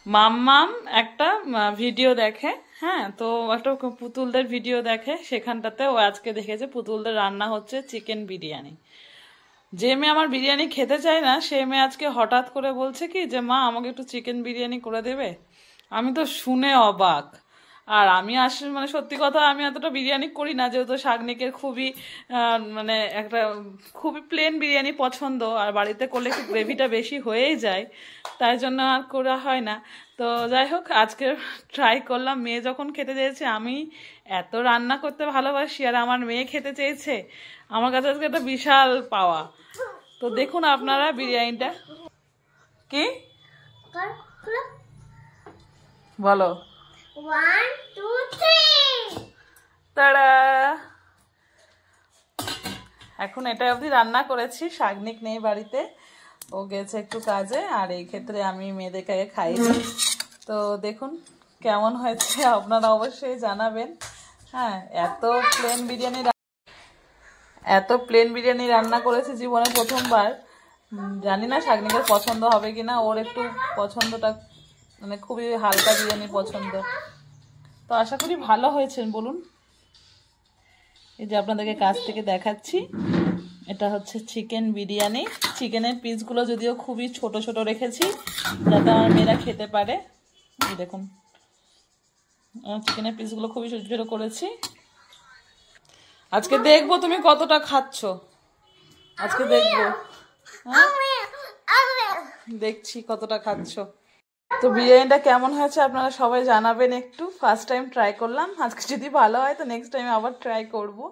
মাম্মাম একটা ভিডিও দেখে, হ্যাঁ, তো একটা পুতুলদের ভিডিও দেখে, সেখানটাতে ও আজকে দেখেছে পুতুলদের রান্না হচ্ছে চিকেন বিরিয়ানি। যে মেয়ে আমার বিরিয়ানি খেতে চায় না সে মেয়ে আজকে হঠাৎ করে বলছে কি যে মা আমাকে একটু চিকেন বিরিয়ানি করে দেবে। আমি তো শুনে অবাক। আর আমি আসলে মানে সত্যি কথা আমি এতটা বিরিয়ানি করি না, যেহেতু শাগনিকের খুবই মানে একটা খুবই প্লেন বিরিয়ানি পছন্দ, আর বাড়িতে করলে একটু গ্রেভিটা বেশি হয়েই যায়, তাই জন্য আর করা হয় না। তো যাই হোক, আজকে ট্রাই করলাম, মেয়ে যখন খেতে চেয়েছে, আমি এত রান্না করতে ভালোবাসি আর আমার মেয়ে খেতে চেয়েছে, আমার কাছে আজকে একটা বিশাল পাওয়া। তো দেখুন আপনারা বিরিয়ানিটা। কি বলো? 1 2 3 তারা এখন এটা অবধি রান্না করেছি, শাগনিক নেই বাড়িতে, ও গেছে একটু কাজে, আর এই ক্ষেত্রে আমি মেয়েদেরকে আগে খাইছি। তো দেখুন কেমন হয়েছে আপনারা অবশ্যই জানাবেন। হ্যাঁ, এত প্লেন বিরিয়ানি রান্না করেছি জীবনে প্রথমবার। জানি না শাগনিকের পছন্দ হবে কিনা, ওর একটু পছন্দটা মানে খুবই হালকা বিরিয়ানি পছন্দ। তো আশা করি ভালো হয়েছে বলুন। এই যে আপনাদেরকে কাছ থেকে দেখাচ্ছি, এটা হচ্ছে চিকেন বিরিয়ানি। চিকেনের পিসগুলো যদিও খুবই ছোট ছোট রেখেছি যাতে আমার মেয়েরা খেতে পারে। এই দেখুন চিকেনের পিসগুলো খুবই ছোট ছোট করেছি। আজকে দেখবো তুমি কতটা খাচ্ছ, আজকে দেখবো। হ্যাঁ, দেখছি কতটা খাচ্ছ। তো বিরিয়ানিটা কেমন হয়েছে আপনারা সবাই জানাবেন একটু। ফার্স্ট টাইম ট্রাই করলাম, আজকে যদি ভালো হয় তো নেক্সট টাইম আবার ট্রাই করবো।